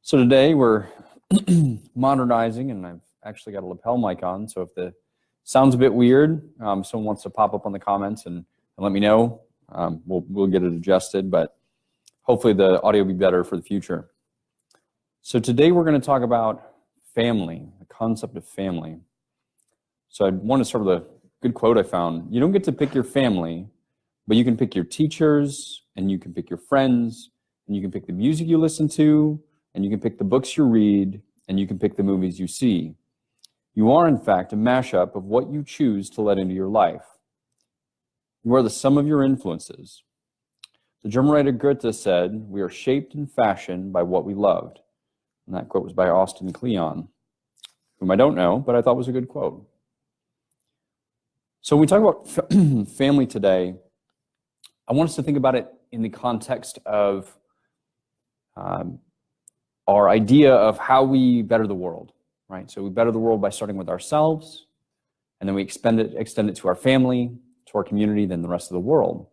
So today we're modernizing, and I've actually got a lapel mic on, so if the sounds a bit weird, someone wants to pop up on the comments and let me know. We'll get it adjusted, but hopefully the audio will be better for the future. So today we're going to talk about family, the concept of family. So I want to start with a good quote I found. You don't get to pick your family, but you can pick your teachers, and you can pick your friends, and you can pick the music you listen to, and you can pick the books you read, and you can pick the movies you see. You are, in fact, a mashup of what you choose to let into your life. You are the sum of your influences. The German writer Goethe said, "We are shaped and fashioned by what we loved." And that quote was by Austin Kleon, whom I don't know, but I thought was a good quote. So when we talk about family today, I want us to think about it in the context of our idea of how we better the world, right? So we better the world by starting with ourselves, and then we extend it to our family, to our community, then the rest of the world.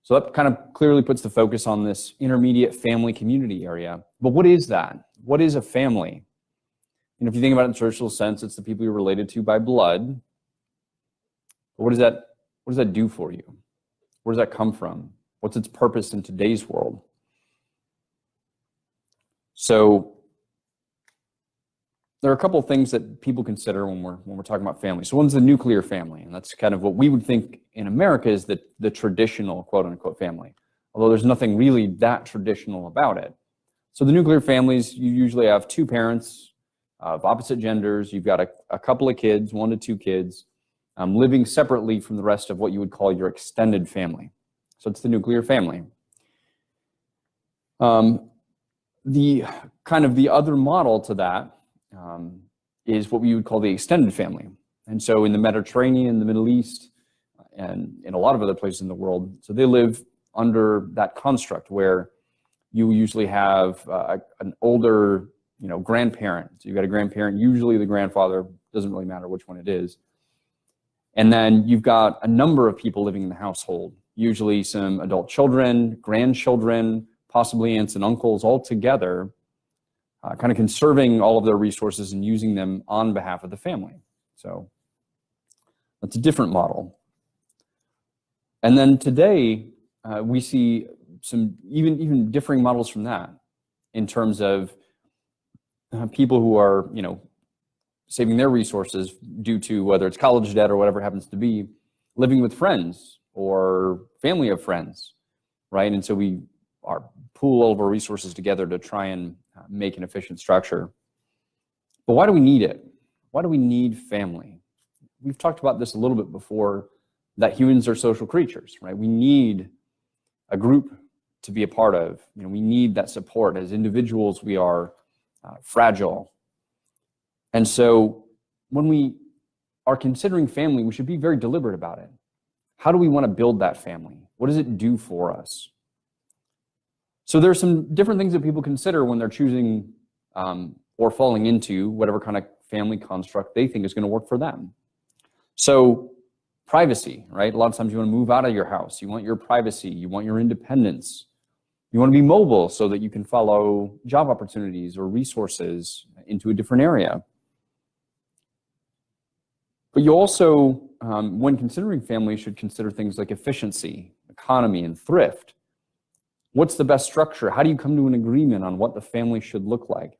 So that kind of clearly puts the focus on this intermediate family community area. But what is that? What is a family? If you think about it in a traditional sense, it's the people you're related to by blood. But what does that do for you? Where does that come from? What's its purpose in today's world? So there are a couple of things that people consider when we're talking about family. So one's the nuclear family, and that's kind of what we would think in America is the traditional quote-unquote family, although there's nothing really that traditional about it. So the nuclear families, you usually have two parents of opposite genders. You've got a couple of kids, 1 to 2 kids, living separately from the rest of what you would call your extended family. So it's the nuclear family. The other model to that is what we would call the extended family. And so in the Mediterranean, the Middle East, and in a lot of other places in the world, so they live under that construct where you usually have an older, grandparent. So you've got a grandparent, usually the grandfather, doesn't really matter which one it is. And then you've got a number of people living in the household, usually some adult children, grandchildren, possibly aunts and uncles all together, kind of conserving all of their resources and using them on behalf of the family. So that's a different model. And then today, we see some even differing models from that in terms of people who are, saving their resources due to whether it's college debt or whatever it happens to be, living with friends or family of friends, right? And so we pool all of our resources together to try and make an efficient structure. But why do we need it? Why do we need family? We've talked about this a little bit before, that humans are social creatures, right? We need a group to be a part of. We need that support. As individuals, we are fragile. And so when we are considering family, we should be very deliberate about it. How do we want to build that family? What does it do for us? So there's some different things that people consider when they're choosing or falling into whatever kind of family construct they think is going to work for them. So privacy, right? A lot of times you want to move out of your house. You want your privacy. You want your independence. You want to be mobile so that you can follow job opportunities or resources into a different area. But you also, when considering family, should consider things like efficiency, economy, and thrift. What's the best structure? How do you come to an agreement on what the family should look like?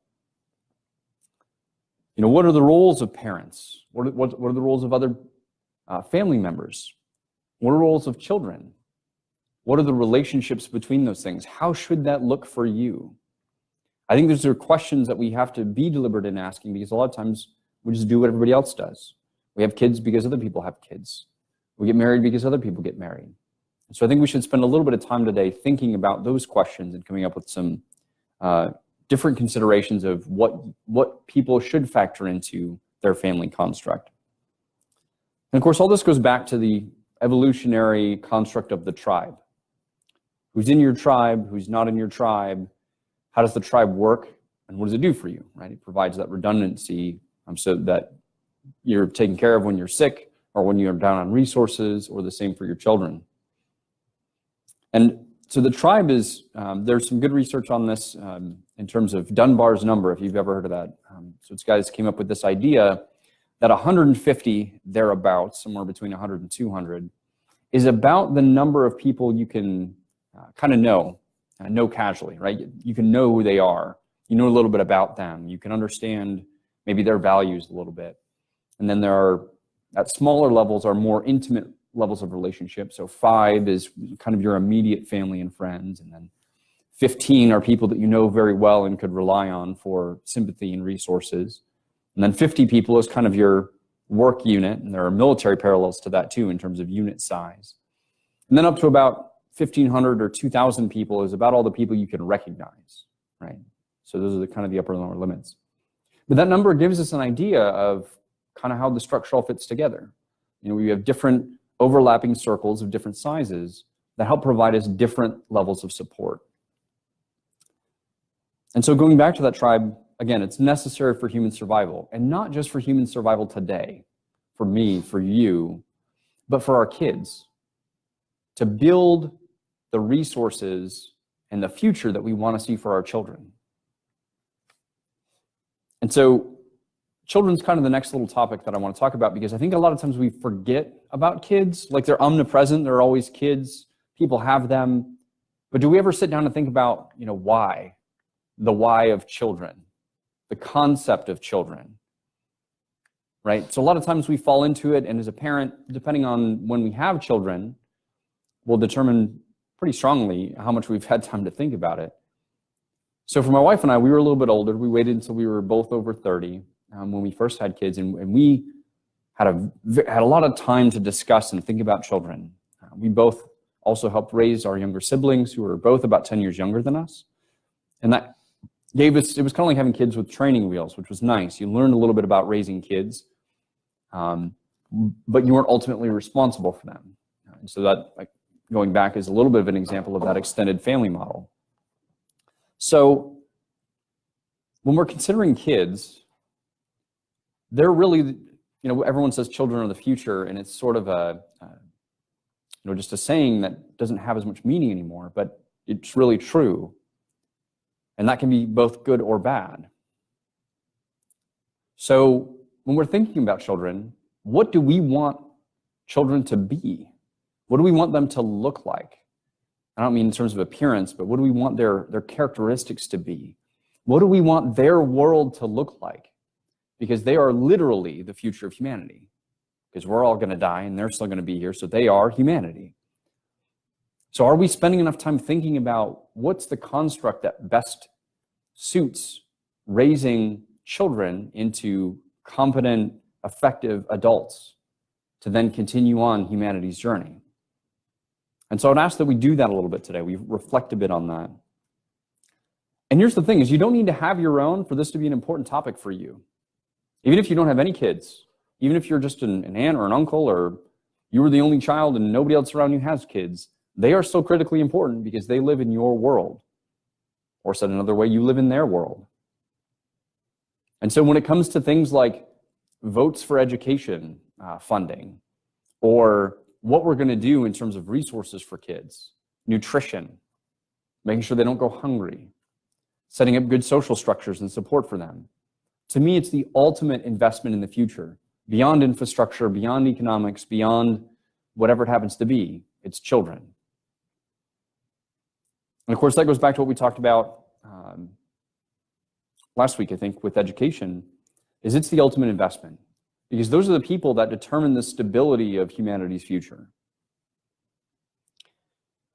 What are the roles of parents? What are the roles of other family members? What are the roles of children? What are the relationships between those things? How should that look for you? I think those are questions that we have to be deliberate in asking, because a lot of times we just do what everybody else does. We have kids because other people have kids. We get married because other people get married. So I think we should spend a little bit of time today thinking about those questions and coming up with some different considerations of what people should factor into their family construct. And of course, all this goes back to the evolutionary construct of the tribe. Who's in your tribe? Who's not in your tribe? How does the tribe work? And what does it do for you, right? It provides that redundancy so that you're taken care of when you're sick or when you're down on resources, or the same for your children. And So the tribe is, there's some good research on this in terms of Dunbar's number, if you've ever heard of that. So it's guys came up with this idea that 150, thereabouts, somewhere between 100 and 200, is about the number of people you can kind of know casually, right? You can know who they are. You know a little bit about them. You can understand maybe their values a little bit. And then there are, at smaller levels, are more intimate levels of relationship. So 5 is kind of your immediate family and friends. And then 15 are people that you know very well and could rely on for sympathy and resources. And then 50 people is kind of your work unit. And there are military parallels to that too in terms of unit size. And then up to about 1,500 or 2,000 people is about all the people you can recognize, right? So those are the kind of the upper and lower limits. But that number gives us an idea of kind of how the structure all fits together. You know, we have different overlapping circles of different sizes that help provide us different levels of support. And so going back to that tribe, again, it's necessary for human survival, and not just for human survival today, for me, for you, but for our kids, to build the resources and the future that we want to see for our children. And so children's kind of the next little topic that I want to talk about, because I think a lot of times we forget about kids. Like, they're omnipresent, they're always kids, people have them. But do we ever sit down and think about, you know, why? The why of children, the concept of children, right? So a lot of times we fall into it, and as a parent, depending on when we have children, will determine pretty strongly how much we've had time to think about it. So for my wife and I, we were a little bit older. We waited until we were both over 30 when we first had kids, and we had a lot of time to discuss and think about children. We both also helped raise our younger siblings, who were both about 10 years younger than us. And that gave us, it was kind of like having kids with training wheels, which was nice. You learned a little bit about raising kids, but you weren't ultimately responsible for them. And so that, like, going back, is a little bit of an example of that extended family model. So when we're considering kids, they're really, you know, everyone says children are the future, and it's sort of a, you know, just a saying that doesn't have as much meaning anymore, but it's really true. And that can be both good or bad. So when we're thinking about children, what do we want children to be? What do we want them to look like? I don't mean in terms of appearance, but what do we want their characteristics to be? What do we want their world to look like? Because they are literally the future of humanity. Because we're all going to die, and they're still going to be here, so they are humanity. So are we spending enough time thinking about what's the construct that best suits raising children into competent, effective adults to then continue on humanity's journey? And so I'd ask that we do that a little bit today. We reflect a bit on that. And here's the thing, is you don't need to have your own for this to be an important topic for you. Even if you don't have any kids, even if you're just an aunt or an uncle, or you were the only child and nobody else around you has kids, they are still critically important because they live in your world. Or said another way, you live in their world. And so when it comes to things like votes for education funding, or what we're going to do in terms of resources for kids, nutrition, making sure they don't go hungry, setting up good social structures and support for them. To me, it's the ultimate investment in the future, beyond infrastructure, beyond economics, beyond whatever it happens to be. It's children. And of course, that goes back to what we talked about last week, I think, with education, is it's the ultimate investment. Because those are the people that determine the stability of humanity's future.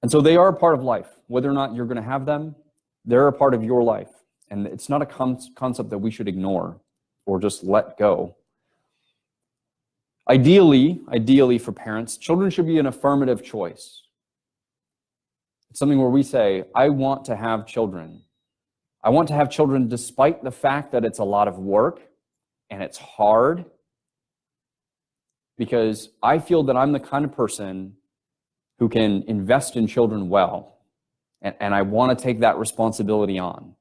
And so they are a part of life. Whether or not you're going to have them, they're a part of your life. And it's not a concept that we should ignore or just let go. Ideally for parents, children should be an affirmative choice. It's something where we say, I want to have children. I want to have children despite the fact that it's a lot of work and it's hard, because I feel that I'm the kind of person who can invest in children well, and I want to take that responsibility on.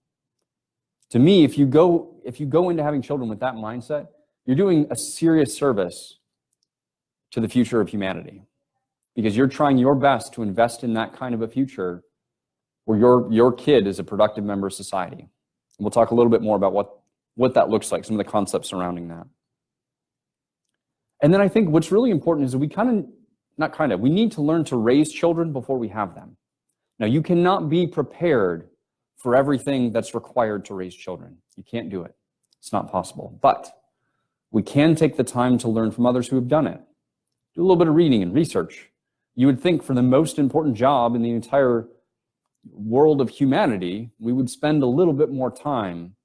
To me, if you go into having children with that mindset, you're doing a serious service to the future of humanity, because you're trying your best to invest in that kind of a future where your kid is a productive member of society. And we'll talk a little bit more about what that looks like, some of the concepts surrounding that. And then I think what's really important is that we need to learn to raise children before we have them. Now, you cannot be prepared for everything that's required to raise children. You can't do it. It's not possible. But we can take the time to learn from others who have done it. Do a little bit of reading and research. You would think for the most important job in the entire world of humanity, we would spend a little bit more time.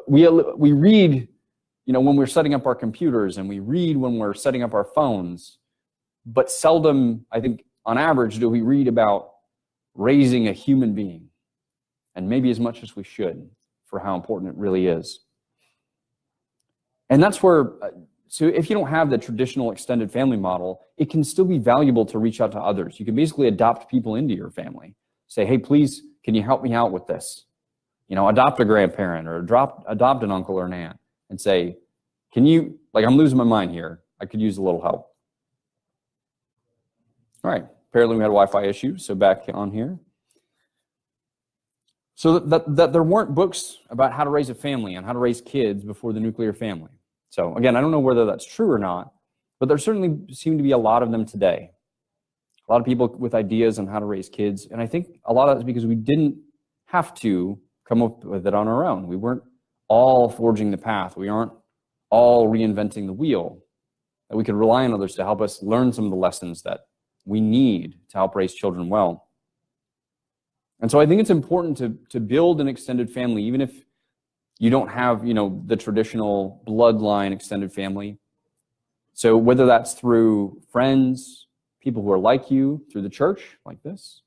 We read, when we're setting up our computers, and we read when we're setting up our phones, but seldom, I think, on average, do we read about raising a human being, and maybe as much as we should, for how important it really is. And that's where, so if you don't have the traditional extended family model, it can still be valuable to reach out to others. You can basically adopt people into your family. Say, hey, please, can you help me out with this? Adopt a grandparent or adopt an uncle or an aunt and say, can you, I'm losing my mind here. I could use a little help. All right, apparently we had a Wi-Fi issue, so back on here. So that there weren't books about how to raise a family and how to raise kids before the nuclear family. So again, I don't know whether that's true or not, but there certainly seem to be a lot of them today. A lot of people with ideas on how to raise kids, and I think a lot of that is because we didn't have to come up with it on our own. We weren't all forging the path. We aren't all reinventing the wheel. That we could rely on others to help us learn some of the lessons that we need to help raise children well. And so I think it's important to build an extended family, even if you don't have, the traditional bloodline extended family. So whether that's through friends, people who are like you, through the church, like this,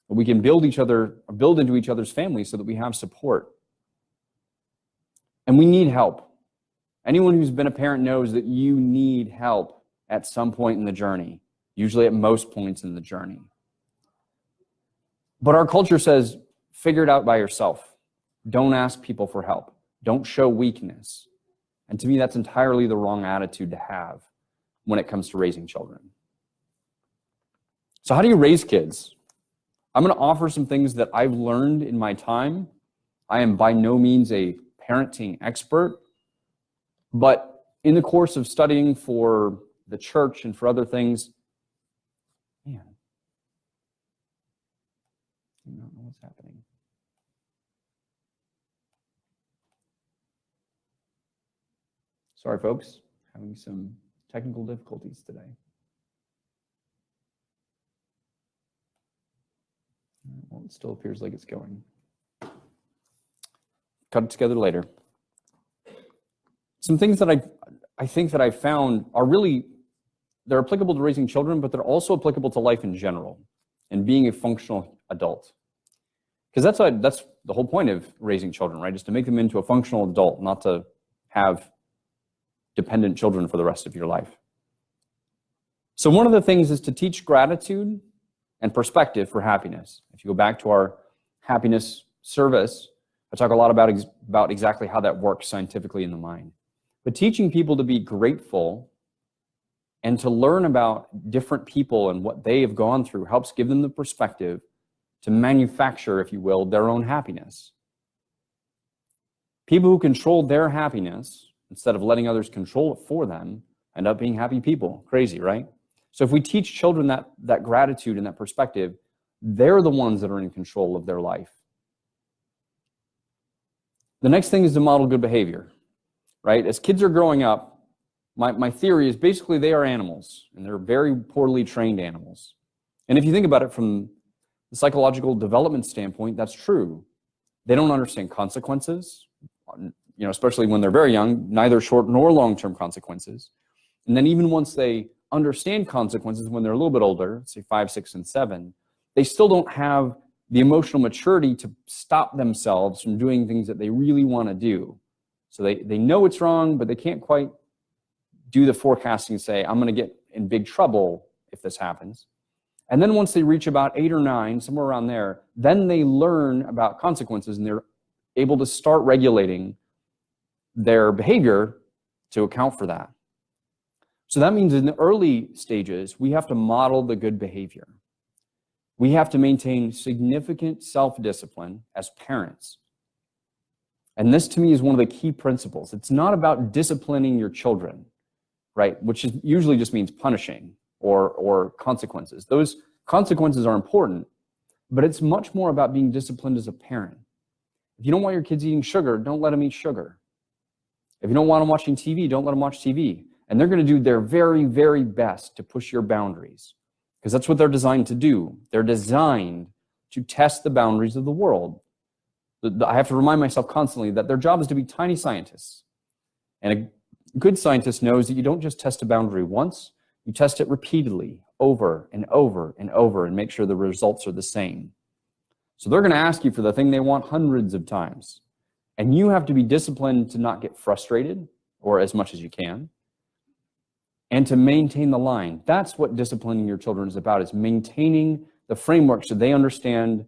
we can build into each other's families so that we have support. And we need help. Anyone who's been a parent knows that you need help at some point in the journey, usually at most points in the journey. But our culture says, figure it out by yourself. Don't ask people for help. Don't show weakness. And to me, that's entirely the wrong attitude to have when it comes to raising children. So how do you raise kids? I'm going to offer some things that I've learned in my time. I am by no means a parenting expert, but in the course of studying for the church and for other things, I don't know what's happening. Sorry, folks, having some technical difficulties today. Well, it still appears like it's going. Cut it together later. Some things that I think that I've found are really, they're applicable to raising children, but they're also applicable to life in general and being a functional adult. Because that's the whole point of raising children, right? Is to make them into a functional adult, not to have dependent children for the rest of your life. So one of the things is to teach gratitude and perspective for happiness. If you go back to our happiness service, I talk a lot about exactly how that works scientifically in the mind. But teaching people to be grateful and to learn about different people and what they have gone through helps give them the perspective to manufacture, if you will, their own happiness. People who control their happiness instead of letting others control it for them end up being happy people. Crazy, right? So if we teach children that gratitude and that perspective, they're the ones that are in control of their life. The next thing is to model good behavior, right? As kids are growing up, my theory is basically they are animals, and they're very poorly trained animals. And if you think about it from the psychological development standpoint, that's true. They don't understand consequences, especially when they're very young, neither short nor long-term consequences. And then even once they understand consequences when they're a little bit older, say 5, 6, and 7, they still don't have the emotional maturity to stop themselves from doing things that they really want to do. So they know it's wrong, but they can't quite do the forecasting and say, I'm going to get in big trouble if this happens. And then once they reach about 8 or 9, somewhere around there, then they learn about consequences and they're able to start regulating their behavior to account for that. So that means in the early stages, we have to model the good behavior. we have to maintain significant self-discipline as parents. And this to me is one of the key principles. It's not about disciplining your children, right? Which usually just means punishing or consequences. Those consequences are important, but it's much more about being disciplined as a parent. If you don't want your kids eating sugar, don't let them eat sugar. If you don't want them watching TV, don't let them watch TV. And they're going to do their very, very best to push your boundaries, because that's what they're designed to do. They're designed to test the boundaries of the world. I have to remind myself constantly that their job is to be tiny scientists. And a good scientist knows that you don't just test a boundary once, you test it repeatedly, over and over and over, and make sure the results are the same. So they're going to ask you for the thing they want hundreds of times. And you have to be disciplined to not get frustrated, or as much as you can, and to maintain the line. That's what disciplining your children is about, is maintaining the framework so they understand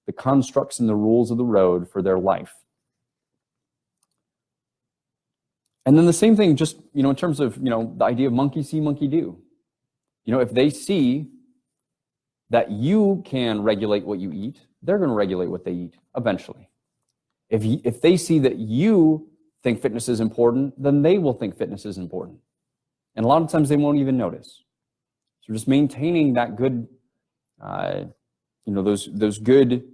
the constructs and the rules of the road for their life. And then the same thing, just, in terms of, the idea of monkey see, monkey do. If they see that you can regulate what you eat, they're going to regulate what they eat eventually. If they see that you think fitness is important, then they will think fitness is important. And a lot of times they won't even notice. So just maintaining that good, those good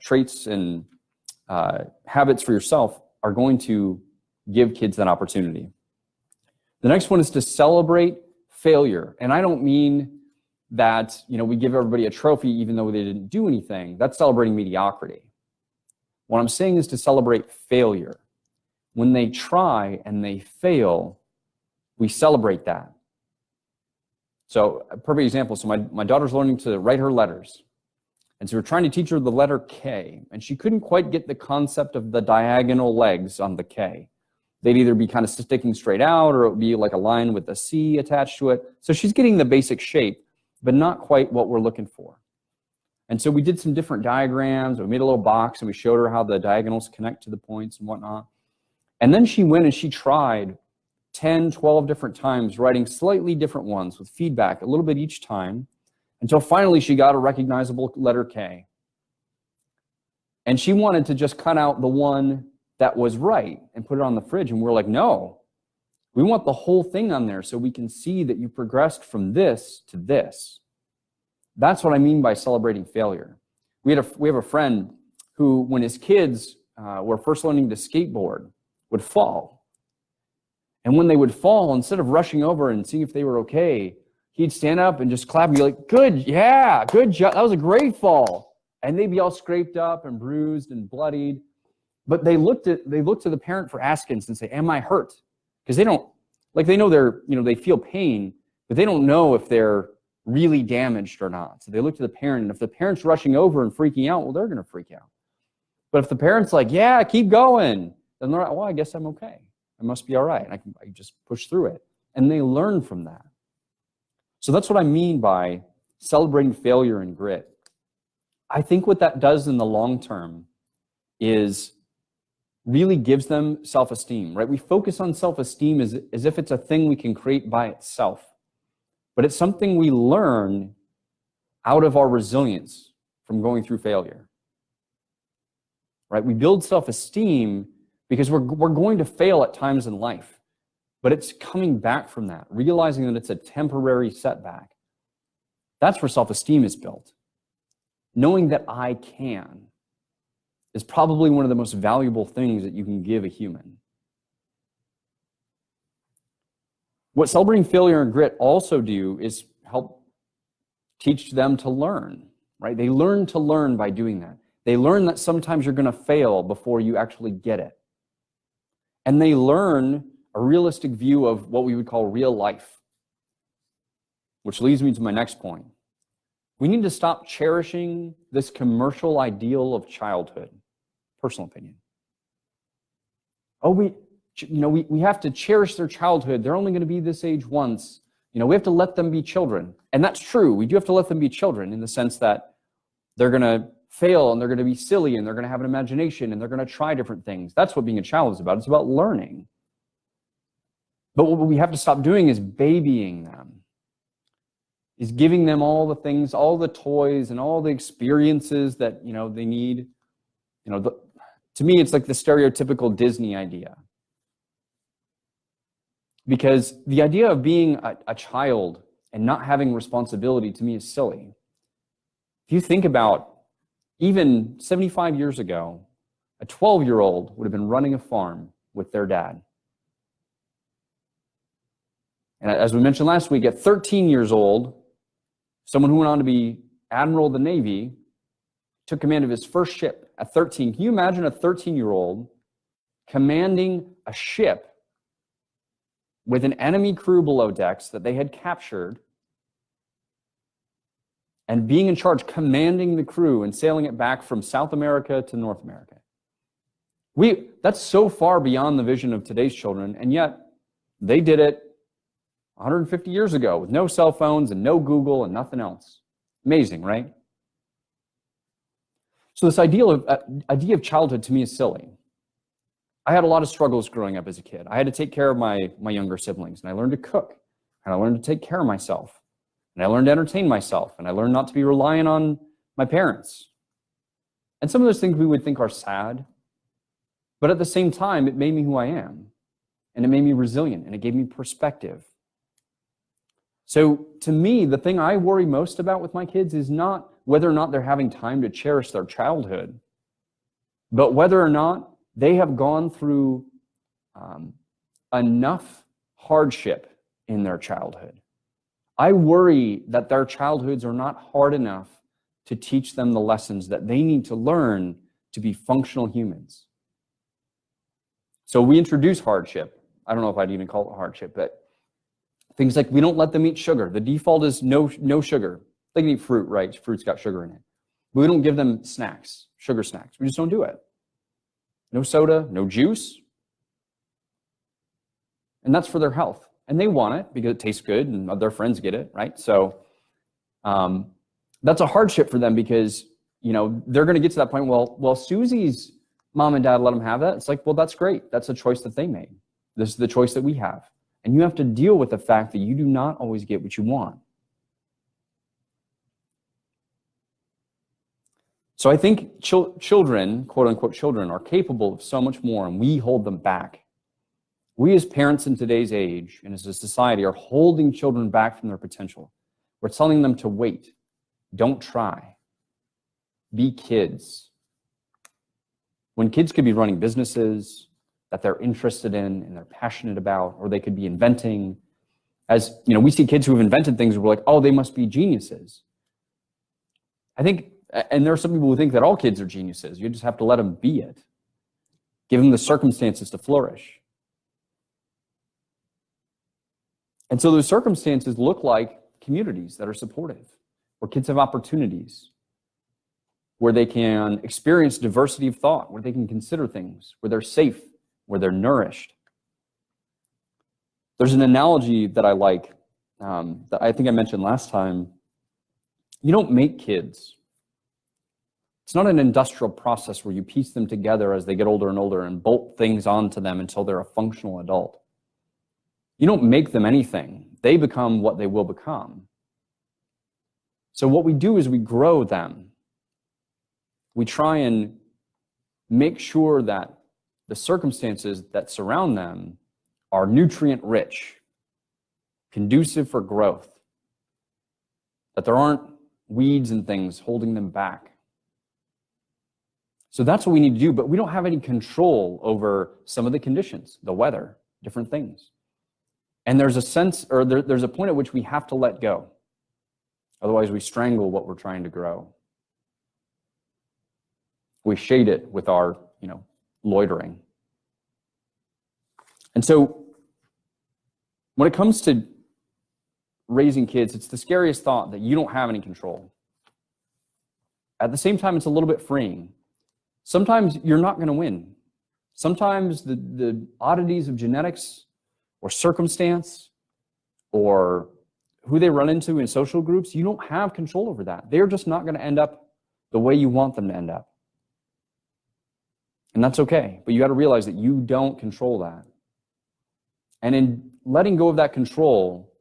traits and habits for yourself are going to give kids that opportunity. The next one is to celebrate failure. And I don't mean that, we give everybody a trophy even though they didn't do anything. That's celebrating mediocrity. What I'm saying is to celebrate failure. When they try and they fail, we celebrate that. So a perfect example, so my daughter's learning to write her letters. And so we're trying to teach her the letter K, and she couldn't quite get the concept of the diagonal legs on the K. They'd either be kind of sticking straight out, or it would be like a line with a C attached to it. So she's getting the basic shape, but not quite what we're looking for. And so we did some different diagrams. We made a little box, and we showed her how the diagonals connect to the points and whatnot. And then she went and she tried 10, 12 different times, writing slightly different ones with feedback a little bit each time, until finally she got a recognizable letter K. And she wanted to just cut out the one that was right and put it on the fridge. And we're like, no, we want the whole thing on there so we can see that you progressed from this to this. That's what I mean by celebrating failure. We have a friend who, when his kids were first learning to skateboard, would fall. And when they would fall, instead of rushing over and seeing if they were okay, he'd stand up and just clap and be like, good, yeah, good job. That was a great fall. And they'd be all scraped up and bruised and bloodied. But they looked to the parent for askance and say, am I hurt? Because they don't, they know they feel pain, but they don't know if they're really damaged or not. So they look to the parent, and if the parent's rushing over and freaking out, well, they're going to freak out. But if the parent's like, yeah, keep going, then they're like, well, I guess I'm okay. I must be all right. I can just push through it. And they learn from that. So that's what I mean by celebrating failure and grit. I think what that does in the long term is really gives them self-esteem, right? We focus on self-esteem as if it's a thing we can create by itself. But it's something we learn out of our resilience from going through failure, right? We build self-esteem because we're going to fail at times in life, but it's coming back from that, realizing that it's a temporary setback. That's where self-esteem is built. Knowing that I can is probably one of the most valuable things that you can give a human. What celebrating failure and grit also do is help teach them to learn, right? They learn to learn by doing that. They learn that sometimes you're going to fail before you actually get it. And they learn a realistic view of what we would call real life, which leads me to my next point. We need to stop cherishing this commercial ideal of childhood. Personal opinion. Oh, we have to cherish their childhood. They're only going to be this age once. We have to let them be children. And that's true. We do have to let them be children in the sense that they're going to fail and they're going to be silly and they're going to have an imagination and they're going to try different things. That's what being a child is about. It's about learning. But what we have to stop doing is babying them. is giving them all the things, all the toys and all the experiences that, they need. To me, it's like the stereotypical Disney idea. Because the idea of being a child and not having responsibility to me is silly. If you think about even 75 years ago, a 12-year-old would have been running a farm with their dad. And as we mentioned last week, at 13 years old, someone who went on to be Admiral of the Navy took command of his first ship at 13. Can you imagine a 13-year-old commanding a ship with an enemy crew below decks that they had captured and being in charge, commanding the crew and sailing it back from South America to North America? That's so far beyond the vision of today's children, and yet they did it 150 years ago with no cell phones and no Google and nothing else. Amazing, right? So this idea of childhood to me is silly. I had a lot of struggles growing up as a kid. I had to take care of my younger siblings, and I learned to cook, and I learned to take care of myself, and I learned to entertain myself, and I learned not to be reliant on my parents. And some of those things we would think are sad, but at the same time, it made me who I am, and it made me resilient, and it gave me perspective. So to me, the thing I worry most about with my kids is not whether or not they're having time to cherish their childhood, but whether or not they have gone through enough hardship in their childhood. I worry that their childhoods are not hard enough to teach them the lessons that they need to learn to be functional humans. So we introduce hardship. I don't know if I'd even call it hardship, but things like we don't let them eat sugar. The default is no sugar. They can eat fruit, right? Fruit's got sugar in it. But we don't give them snacks, sugar snacks. We just don't do it. No soda, no juice. And that's for their health. And they want it because it tastes good and their friends get it, right? So that's a hardship for them because, they're going to get to that point, well, Susie's mom and dad let them have that. It's like, well, that's great. That's a choice that they made. This is the choice that we have. And you have to deal with the fact that you do not always get what you want. So I think children, quote unquote children, are capable of so much more, and we hold them back. We as parents in today's age and as a society are holding children back from their potential. We're telling them to wait, don't try, be kids. When kids could be running businesses that they're interested in and they're passionate about, or they could be inventing. As we see kids who have invented things, we're like, oh, they must be geniuses. I think, and there are some people who think that all kids are geniuses. You just have to let them be it. Give them the circumstances to flourish. And so those circumstances look like communities that are supportive, where kids have opportunities, where they can experience diversity of thought, where they can consider things, where they're safe, where they're nourished. There's an analogy that I like that I think I mentioned last time. You don't make kids. It's not an industrial process where you piece them together as they get older and older and bolt things onto them until they're a functional adult. You don't make them anything. They become what they will become. So what we do is we grow them. We try and make sure that the circumstances that surround them are nutrient rich, conducive for growth, that there aren't weeds and things holding them back. So that's what we need to do, but we don't have any control over some of the conditions, the weather, different things. And there's a sense, or there's a point at which we have to let go. Otherwise, we strangle what we're trying to grow. We shade it with our, loitering. And so when it comes to raising kids, it's the scariest thought that you don't have any control. At the same time, it's a little bit freeing. Sometimes you're not going to win. Sometimes the oddities of genetics or circumstance or who they run into in social groups, you don't have control over that. They're just not going to end up the way you want them to end up. And that's okay, but you got to realize that you don't control that. And in letting go of that control,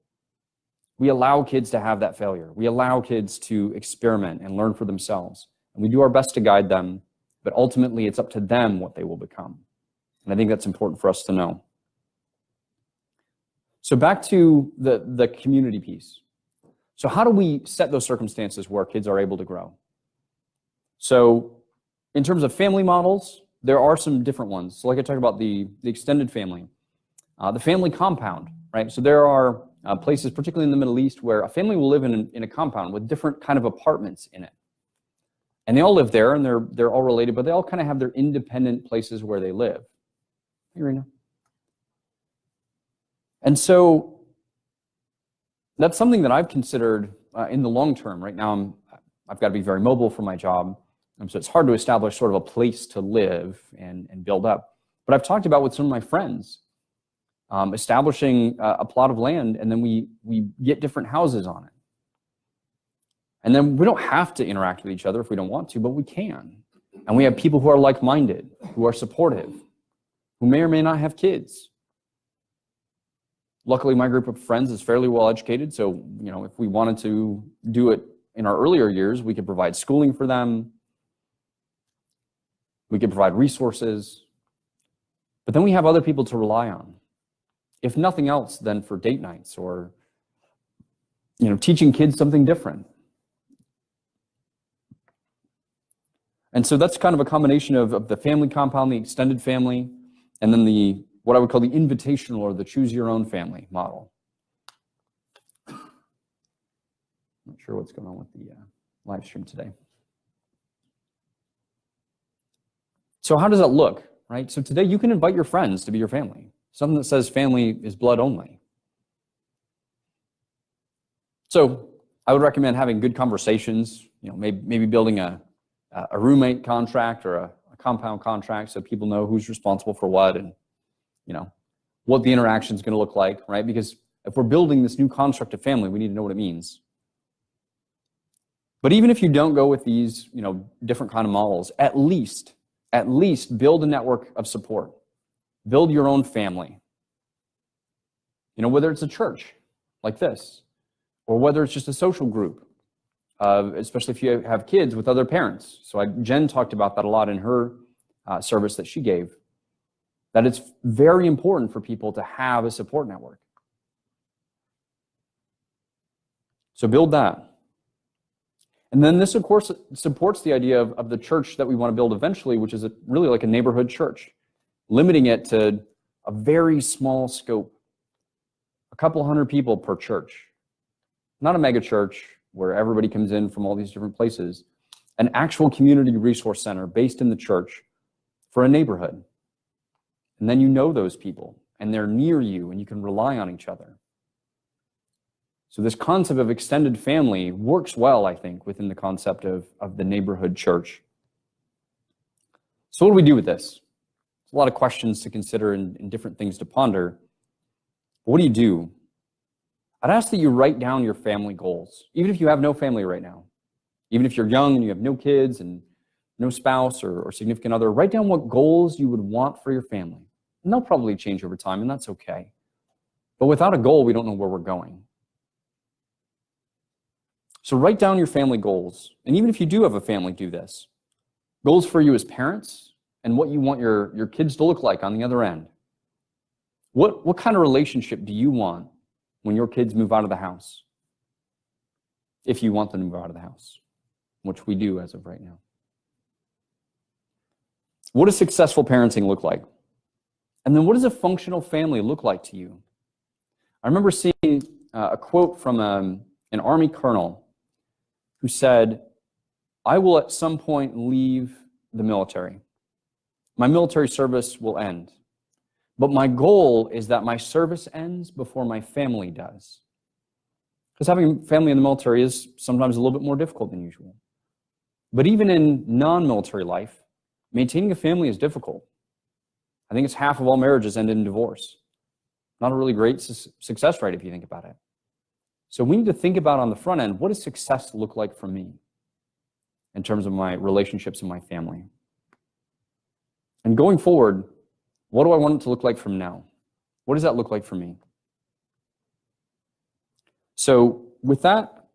We allow kids to have that failure. We allow kids to experiment and learn for themselves. And we do our best to guide them, but ultimately it's up to them what they will become. And I think that's important for us to know. So back to the community piece. So how do we set those circumstances where kids are able to grow? So in terms of family models, there are some different ones. So like I talked about the extended family, the family compound, right? So there are places, particularly in the Middle East, where a family will live in a compound with different kind of apartments in it. And they all live there, and they're all related, but they all kind of have their independent places where they live. Hey, Rena. And so that's something that I've considered in the long term. Right now, I've got to be very mobile for my job, so it's hard to establish sort of a place to live and build up. But I've talked about with some of my friends, establishing a plot of land, and then we get different houses on it. And then we don't have to interact with each other if we don't want to, but we can. And we have people who are like-minded, who are supportive, who may or may not have kids. Luckily, my group of friends is fairly well educated, so if we wanted to do it in our earlier years, we could provide schooling for them. We could provide resources. But then we have other people to rely on. If nothing else, then for date nights or teaching kids something different. And so that's kind of a combination of the family compound, the extended family, and then what I would call the invitational or the choose your own family model. Not sure what's going on with the live stream today. So how does that look, right? So today you can invite your friends to be your family. Something that says family is blood only. So I would recommend having good conversations, maybe building a roommate contract or a compound contract so people know who's responsible for what and what the interaction is going to look like, right? Because if we're building this new construct of family, we need to know what it means. But even if you don't go with these, different kind of models, at least build a network of support. Build your own family. Whether it's a church like this, or whether it's just a social group, especially if you have kids with other parents. So Jen talked about that a lot in her service that she gave, that it's very important for people to have a support network. So build that. And then this, of course, supports the idea of the church that we want to build eventually, which is really like a neighborhood church, limiting it to a very small scope, a couple hundred people per church, not a mega church where everybody comes in from all these different places, an actual community resource center based in the church for a neighborhood. And then those people, and they're near you, and you can rely on each other. So this concept of extended family works well, I think, within the concept of the neighborhood church. So what do we do with this? There's a lot of questions to consider and different things to ponder. But what do you do? I'd ask that you write down your family goals, even if you have no family right now. Even if you're young and you have no kids and no spouse or significant other, write down what goals you would want for your family. And they'll probably change over time, and that's okay. But without a goal, we don't know where we're going. So write down your family goals. And even if you do have a family, do this. Goals for you as parents and what you want your kids to look like on the other end. What kind of relationship do you want when your kids move out of the house? If you want them to move out of the house, which we do as of right now. What does successful parenting look like? And then what does a functional family look like to you? I remember seeing a quote from an Army colonel who said, "I will at some point leave the military. My military service will end. But my goal is that my service ends before my family does." Because having family in the military is sometimes a little bit more difficult than usual. But even in non-military life, maintaining a family is difficult. I think it's half of all marriages end in divorce. Not a really great success rate if you think about it. So we need to think about on the front end, what does success look like for me in terms of my relationships and my family? And going forward, what do I want it to look like from now? What does that look like for me? So with that,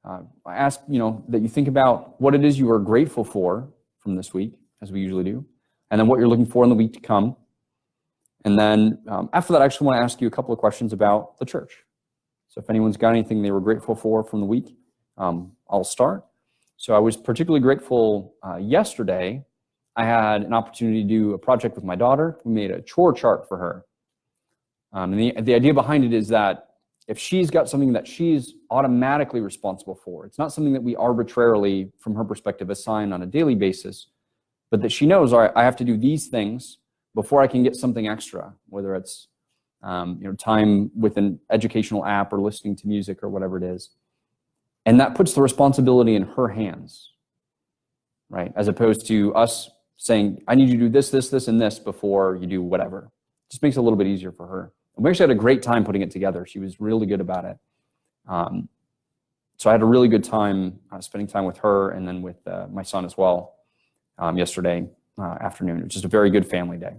I ask, that you think about what it is you are grateful for from this week, as we usually do, and then what you're looking for in the week to come. And then after that, I actually want to ask you a couple of questions about the church. So if anyone's got anything they were grateful for from the week, I'll start. So I was particularly grateful yesterday. I had an opportunity to do a project with my daughter. We made a chore chart for her. And the idea behind it is that if she's got something that she's automatically responsible for, it's not something that we arbitrarily, from her perspective, assign on a daily basis, but that she knows, all right, I have to do these things before I can get something extra, whether it's time with an educational app or listening to music or whatever it is. And that puts the responsibility in her hands, right? As opposed to us saying, I need you to do this, this, this, and this before you do whatever. Just makes it a little bit easier for her. And we actually had a great time putting it together. She was really good about it. So I had a really good time spending time with her and then with my son as well yesterday afternoon. It was just a very good family day.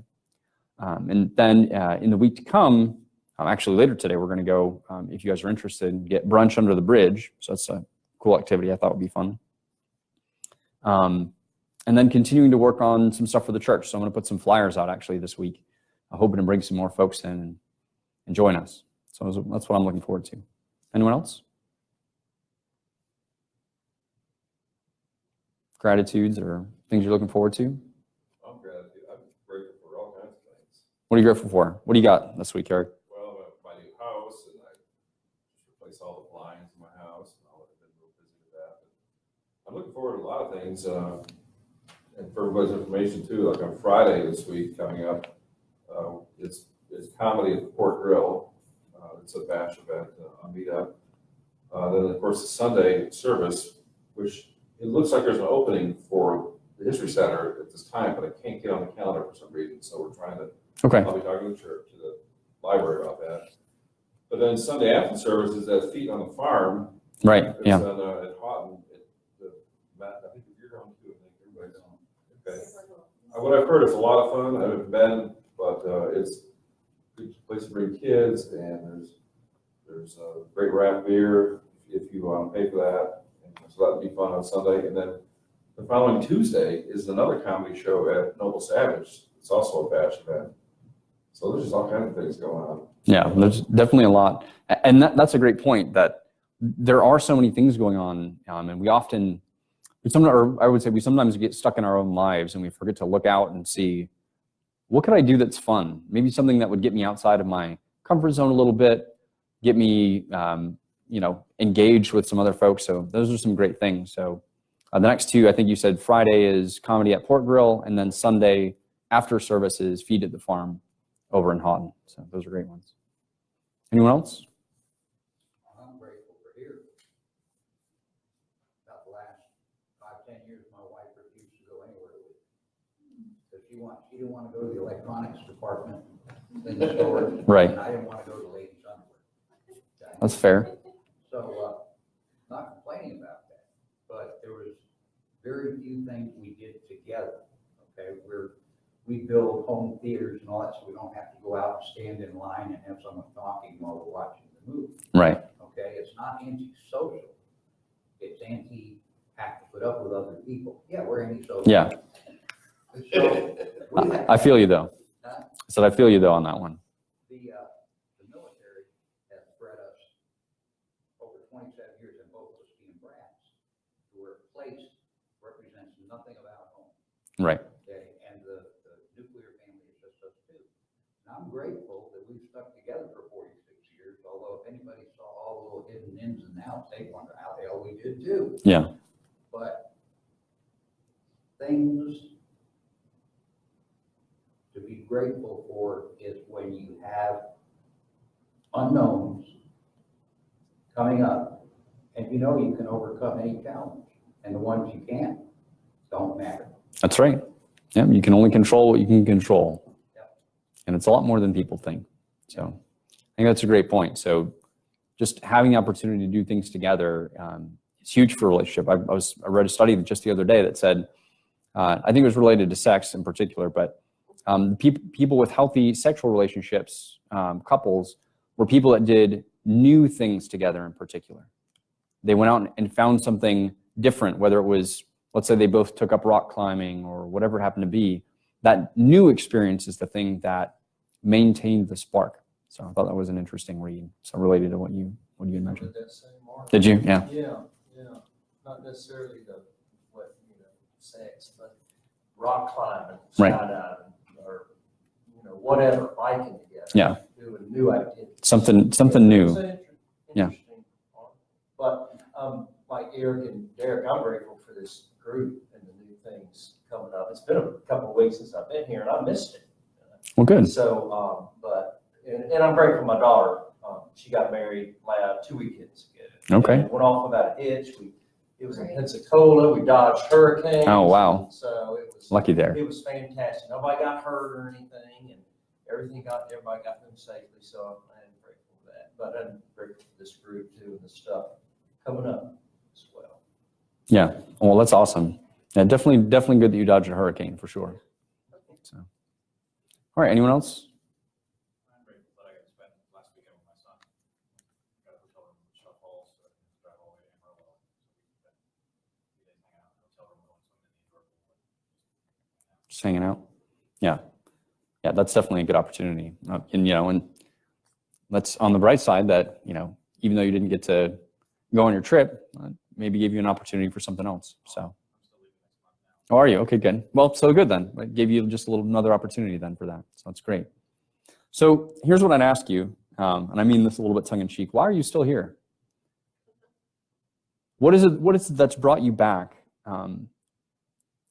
And then in the week to come, actually later today, we're going to go, if you guys are interested, get brunch under the bridge. So that's a cool activity I thought would be fun. And then continuing to work on some stuff for the church. So I'm going to put some flyers out actually this week, hoping to bring some more folks in and join us. So that's what I'm looking forward to. Anyone else? Gratitudes or things you're looking forward to? I'm grateful for all kinds of things. What are you grateful for? What do you got this week, Eric? Well, my new house, and I just replaced all the blinds in my house, and I've been real busy with that. But I'm looking forward to a lot of things, and for everybody's information too, like on Friday this week coming up, it's comedy at the Port Grill. It's a bash event, a meetup. Then of course the Sunday service, which it looks like there's an opening for the History Center at this time, but I can't get on the calendar for some reason. So we're trying to, I'll be talking to the church, to the library about that. But then Sunday after service is at Feet on the Farm. Right, it's yeah. At Houghton. I think you're going to, I think everybody's on. Okay. What I've heard is a lot of fun. I haven't been, but it's a good place to bring kids, and there's a great raft beer if you want to pay for that. So that would be fun on Sunday. And then the following Tuesday is another comedy show at Noble Savage. It's also a bash event. So there's just all kinds of things going on. Yeah, there's definitely a lot. And that's a great point, that there are so many things going on. And we sometimes get stuck in our own lives and we forget to look out and see, what could I do that's fun? Maybe something that would get me outside of my comfort zone a little bit, get me engaged with some other folks. So those are some great things. So the next two, I think you said Friday is comedy at Port Grill, and then Sunday after service is Feed at the Farm over in Houghton. So those are great ones. Anyone else? I'm grateful for here. About the last 5-10 years, my wife refused to go anywhere with me. Because she didn't want to go to the electronics department in the store. Right. And I didn't want to go to ladies' underwear. Okay? That's fair. So, not complaining about that, but there was very few things we did together. Okay, we build home theaters and all that, so we don't have to go out and stand in line and have someone talking while we're watching the movie. Right. Okay, it's not anti-social. It's anti-have to put up with other people. Yeah, we're anti-social. Yeah. So, I feel you though. Huh? So I feel you though on that one. The military has bred us over 27 years in both whiskey and brass, to where place represents nothing about home. Right. Okay, and the nuclear family is just us two. And I'm grateful that we've stuck together for 46 years, although if anybody saw all the little hidden ins and outs, they wonder how the hell we did too. Yeah. But things to be grateful for is when you have unknowns coming up, and you know you can overcome any challenge, and the ones you can't don't matter. That's right. Yeah, you can only control what you can control. Yep. And it's a lot more than people think. So I think that's a great point. So just having the opportunity to do things together is huge for a relationship. I read a study just the other day that said, I think it was related to sex in particular, but people with healthy sexual relationships, couples, were people that did new things together in particular. They went out and found something different, whether it was, let's say they both took up rock climbing or whatever it happened to be. That new experience is the thing that maintained the spark. So I thought that was an interesting read. So related to what you had mentioned. Did that same mark. Did you? Yeah. Yeah. Not necessarily sex, but rock climbing, Right. skydiving, or, whatever, biking together. Yeah. Doing new activities. Something new. It's an Yeah. interesting part. But, like Eric and Derek, I'm grateful for this group and the new things coming up. It's been a couple of weeks since I've been here and I missed it. Well, good. So, and I'm grateful for my daughter. She got married 2 weekends ago. Okay. And went off without a hitch. It was in Pensacola. We dodged hurricanes. Oh, wow. So it was Lucky there. It was fantastic. Nobody got hurt or anything, and everybody got home safely. So I'm grateful for that. But I'm grateful for this group too and the stuff coming up as well. Yeah. Well, that's awesome. Yeah, definitely good that you dodged a hurricane for sure. So, all right. Anyone else? I'm grateful that I got to spend last weekend with my son. Got a hotel room in Shell Falls, so I can drive all the way to Amarillo. So we didn't hang out in a hotel room, we went swimming in the indoor pool. Just hanging out. Yeah. Yeah, that's definitely a good opportunity. And let's, on the bright side that, even though you didn't get to go on your trip, maybe give you an opportunity for something else. So, I'm still leaving next month now. oh, are you? Okay, good. Well, so good then. It gave you just another opportunity then for that. So that's great. So here's what I'd ask you, and I mean this a little bit tongue in cheek. Why are you still here? What is it that's brought you back? And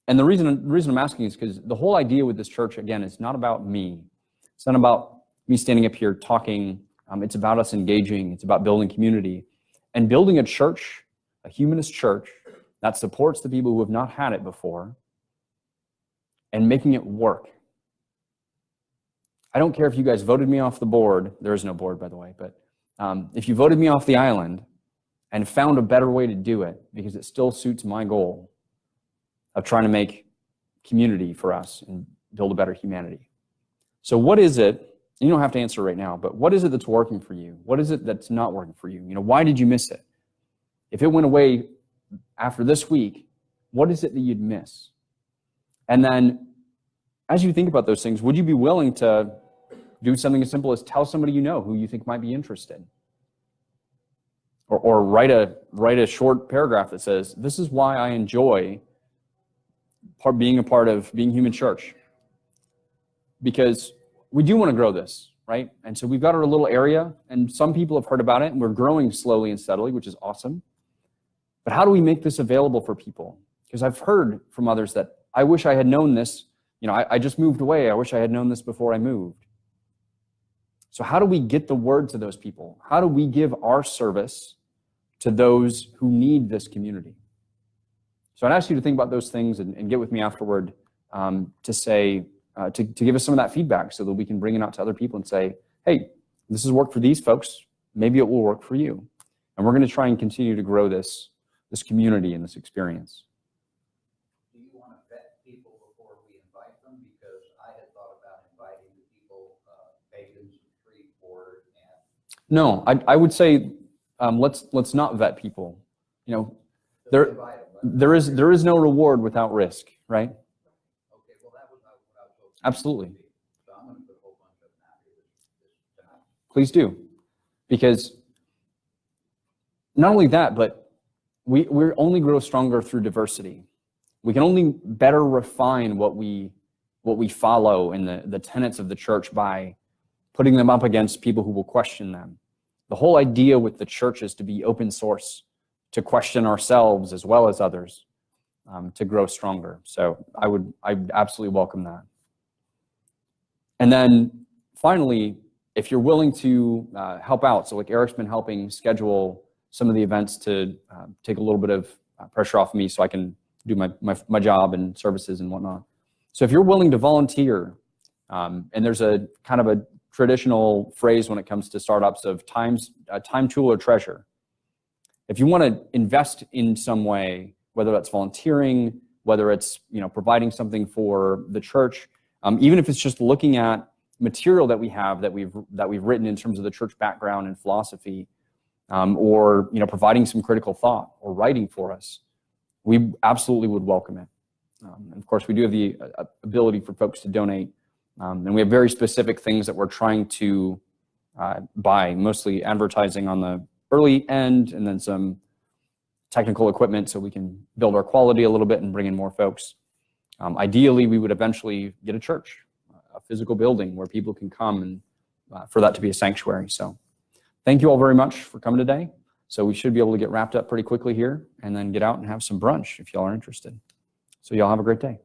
the reason I'm asking is because the whole idea with this church, again, is not about me. It's not about me standing up here talking. It's about us engaging. It's about building community and building a church, a humanist church that supports the people who have not had it before and making it work. I don't care if you guys voted me off the board. There is no board, by the way, but if you voted me off the island and found a better way to do it because it still suits my goal of trying to make community for us and build a better humanity. So what is it, you don't have to answer right now, but what is it that's working for you? What is it that's not working for you? Why did you miss it? If it went away after this week, what is it that you'd miss? And then as you think about those things, would you be willing to do something as simple as tell somebody who you think might be interested? Or write a short paragraph that says, this is why I enjoy being a part of Being Human Church. Because we do want to grow this, right? And so we've got our little area, and some people have heard about it, and we're growing slowly and steadily, which is awesome. But how do we make this available for people? Because I've heard from others that I wish I had known this. I just moved away. I wish I had known this before I moved. So how do we get the word to those people? How do we give our service to those who need this community? So I'd ask you to think about those things and get with me afterward to say, to give us some of that feedback so that we can bring it out to other people and say, hey, this has worked for these folks. Maybe it will work for you. And we're going to try and continue to grow this community and this experience. Do you want to vet people before we invite them? Because I had thought about inviting the people, Pagans, Freeport, and. No, I would say let's not vet people. There is no reward without risk, right? Okay, well, that was what I was hoping. Absolutely. So I'm going to put a whole bunch of them out here this tonight. Please do. Because not only that, but we only grow stronger through diversity. We can only better refine what we follow in the tenets of the church by putting them up against people who will question them. The whole idea with the church is to be open source, to question ourselves as well as others, to grow stronger. So I absolutely welcome that. And then finally, if you're willing to help out, so like Eric's been helping schedule some of the events to take a little bit of pressure off me so I can do my job and services and whatnot. So if you're willing to volunteer, and there's a kind of a traditional phrase when it comes to startups of time, tool, or treasure. If you want to invest in some way, whether that's volunteering, whether it's providing something for the church, even if it's just looking at material that we have that we've written in terms of the church background and philosophy, or providing some critical thought or writing for us, we absolutely would welcome it. And of course, we do have the ability for folks to donate, and we have very specific things that we're trying to buy, mostly advertising on the early end, and then some technical equipment so we can build our quality a little bit and bring in more folks. Ideally, we would eventually get a church, a physical building where people can come, and for that to be a sanctuary. So thank you all very much for coming today. So we should be able to get wrapped up pretty quickly here and then get out and have some brunch if y'all are interested. So y'all have a great day.